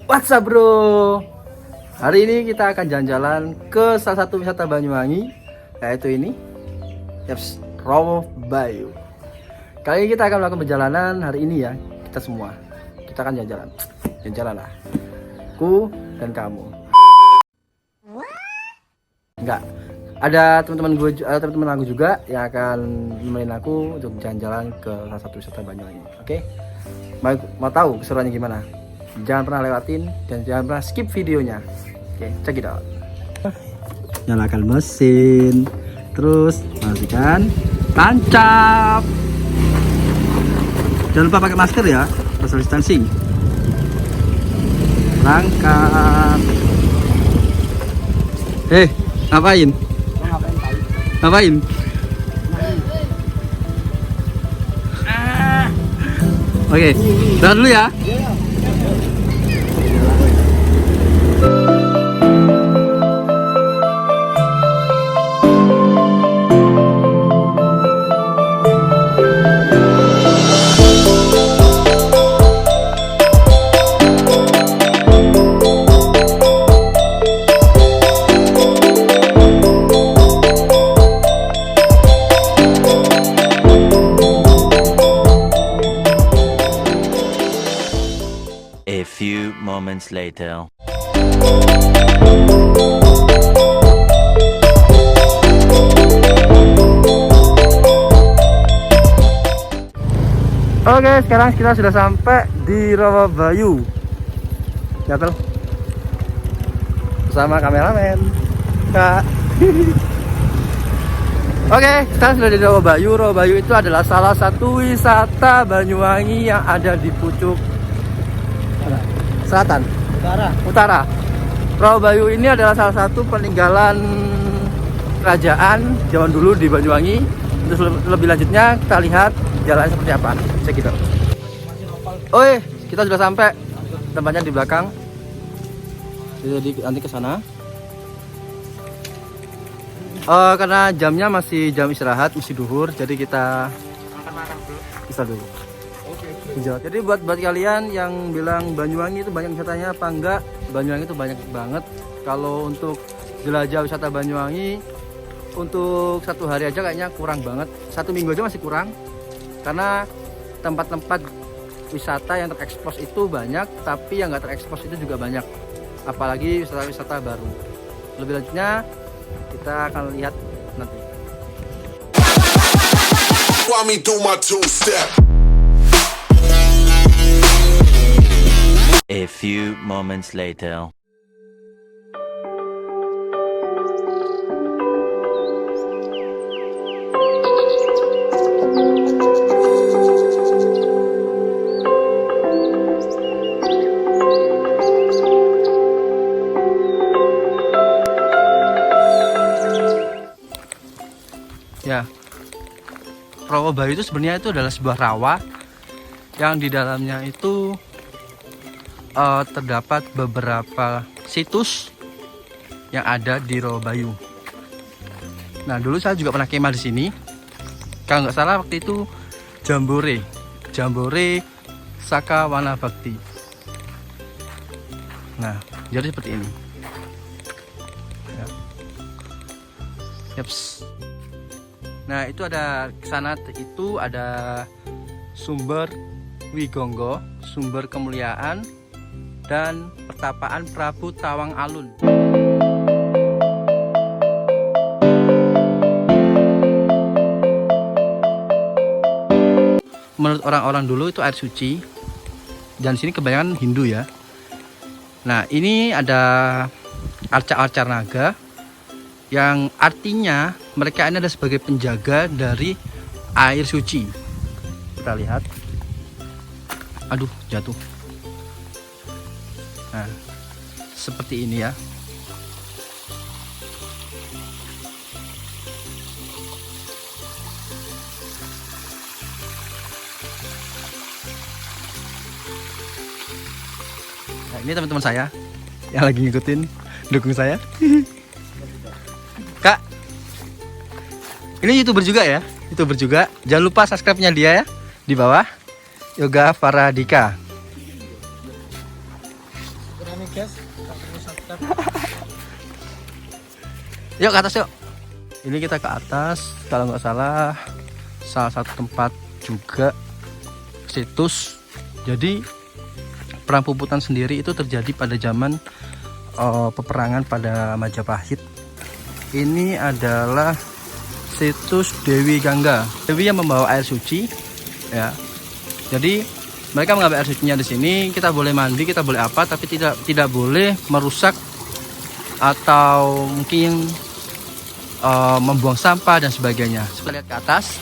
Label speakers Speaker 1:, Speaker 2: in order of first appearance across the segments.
Speaker 1: What's up bro? Hari ini kita akan jalan-jalan ke salah satu wisata Banyuwangi, yaitu ini, Rawa Bayu. Kali ini kita akan melakukan perjalanan hari ini ya, kita semua. Kita akan jalan-jalan lah. Ku dan kamu. Enggak, ada teman-teman gue, ada teman-teman aku juga yang akan nemenin aku untuk jalan-jalan ke salah satu wisata Banyuwangi. Oke? Mau tahu keseruannya gimana? Jangan pernah lewatin dan jangan pernah skip videonya. Oke, check it out. Nyalakan mesin, terus pastikan tancap. Jangan lupa pakai masker ya, social distancing. Berangkat. Ngapain? Ngapain? Oke, jalan dulu ya.
Speaker 2: A few moments later.
Speaker 1: Oke, sekarang kita sudah sampai di Rawa Bayu. Gatel. Bersama kameramen Kak. Oke, kita sudah di Rawa Bayu. Rawa Bayu itu adalah salah satu wisata Banyuwangi yang ada di pucuk selatan, utara. Rawa Bayu ini adalah salah satu peninggalan kerajaan zaman dulu di Banyuwangi. Terus lebih lanjutnya kita lihat jalan seperti apa. Cek itu. Oi, kita sudah sampai. Tempatnya di belakang. Jadi nanti ke sana. Karena jamnya masih jam istirahat, masih duhur, jadi kita istirahat dulu. Jadi buat kalian yang bilang Banyuwangi itu banyak wisatanya apa enggak, Banyuwangi itu banyak banget. Kalau untuk jelajah wisata Banyuwangi untuk satu hari aja kayaknya kurang banget, 1 minggu aja masih kurang, karena tempat-tempat wisata yang terekspos itu banyak, tapi yang nggak terekspos itu juga banyak, apalagi wisata-wisata baru. Lebih lanjutnya kita akan lihat nanti.
Speaker 2: A few moments later.
Speaker 1: Ya, Rawa Bayu itu sebenarnya itu adalah sebuah rawa yang di dalamnya itu terdapat beberapa situs yang ada di Rawa Bayu. Nah, dulu saya juga pernah kemah di sini. Kalau nggak salah waktu itu Jambore Saka Wana Bakti. Nah, jadi seperti ini. Ya. Yaps. Nah, itu ada kesana itu ada sumber Wigonggo, sumber kemuliaan, dan pertapaan Prabu Tawang Alun. Menurut orang-orang dulu itu air suci, dan sini kebanyakan Hindu ya. Nah, ini ada arca-arca naga yang artinya mereka ini ada sebagai penjaga dari air suci. Kita lihat. Aduh, jatuh. Nah, seperti ini ya. Nah, ini teman-teman saya yang lagi ngikutin, dukung saya. Kak, ini YouTuber juga ya? YouTuber juga. Jangan lupa subscribe-nya dia ya di bawah. Yoga Faradika.
Speaker 3: nih guys, subscribe.
Speaker 1: Yuk ke atas yuk. Ini kita ke atas, kalau nggak salah satu tempat juga situs. Jadi perang Puputan sendiri itu terjadi pada zaman peperangan pada Majapahit. Ini adalah situs Dewi Gangga. Dewi yang membawa air suci, ya. Jadi mereka mengambil air sucinya di sini. Kita boleh mandi, kita boleh apa, tapi tidak boleh merusak atau mungkin membuang sampah dan sebagainya. Kita lihat ke atas.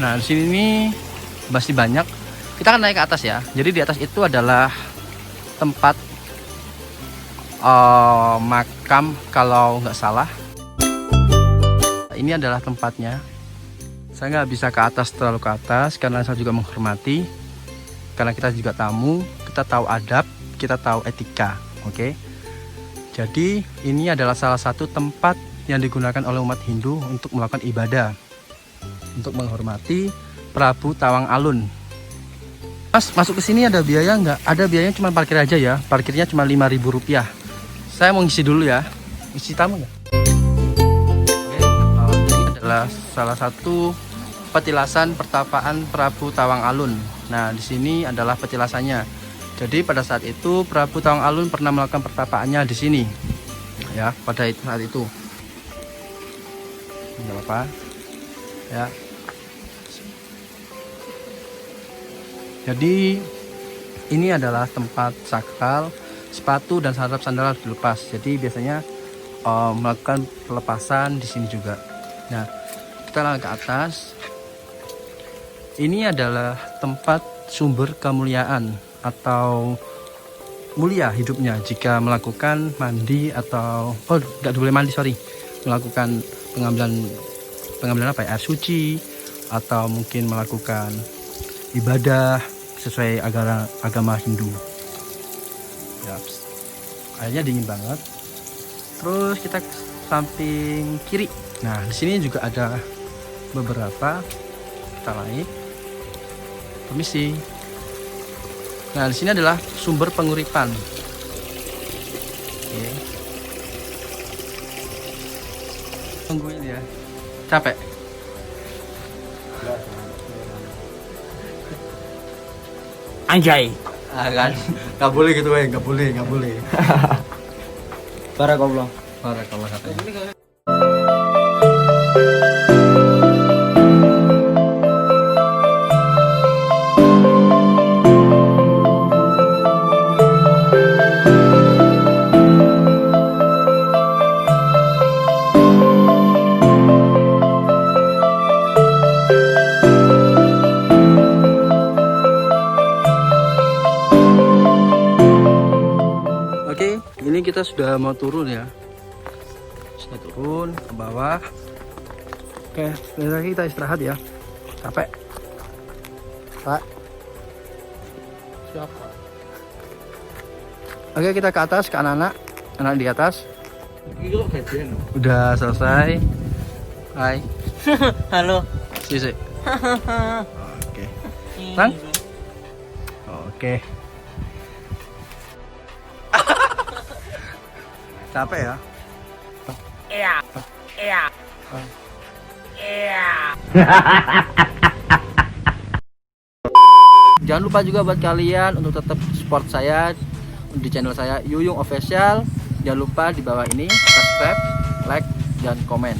Speaker 1: Nah, di sini masih banyak. Kita akan naik ke atas ya. Jadi di atas itu adalah tempat makam kalau nggak salah. Ini adalah tempatnya. Saya nggak bisa ke atas, terlalu ke atas, karena saya juga menghormati. Karena kita juga tamu, kita tahu adab, kita tahu etika. Oke. Jadi ini adalah salah satu tempat yang digunakan oleh umat Hindu untuk melakukan ibadah, untuk menghormati Prabu Tawang Alun. Mas, masuk ke sini ada biaya nggak? Ada biayanya, cuma parkir aja ya. Parkirnya cuma Rp5.000. Saya mau ngisi dulu ya. Isi tamu nggak? Oke, ini adalah salah satu petilasan pertapaan Prabu Tawang Alun. Nah, di sini adalah petilasannya. Jadi pada saat itu Prabu Tawang Alun pernah melakukan pertapaannya di sini, ya, pada saat itu. Tidak apa, ya. Jadi ini adalah tempat sakral, sepatu dan sandal harus dilepas. Jadi biasanya melakukan pelepasan di sini juga. Nah, kita langsung ke atas. Ini adalah tempat sumber kemuliaan atau mulia hidupnya jika melakukan mandi atau nggak boleh mandi, melakukan pengambilan apa ya, air suci, atau mungkin melakukan ibadah sesuai agama Hindu. Ya, airnya dingin banget. Terus kita ke samping kiri. Nah, di sini juga ada beberapa. Kita naik. Permisi. Nah, di sini adalah sumber penguripan. Oke. Tungguin ya. Capek?
Speaker 3: Anjay.
Speaker 1: Kan? Gak boleh gitu, gak boleh.
Speaker 3: Barakallah.
Speaker 1: Barakallah katanya. Ini kita sudah mau turun ya, sudah turun ke bawah. Oke, lagi kita istirahat ya, capek Pak.
Speaker 3: Siapa?
Speaker 1: Oke, kita ke atas, ke anak-anak di atas. Udah selesai. Hai.
Speaker 3: Halo.
Speaker 1: Sisi. Oke. Sang? Oke. Capek ya?
Speaker 3: Iya.
Speaker 1: Jangan lupa juga buat kalian untuk tetap support saya di channel saya Yuyung Official. Jangan lupa di bawah ini subscribe, like, dan komen.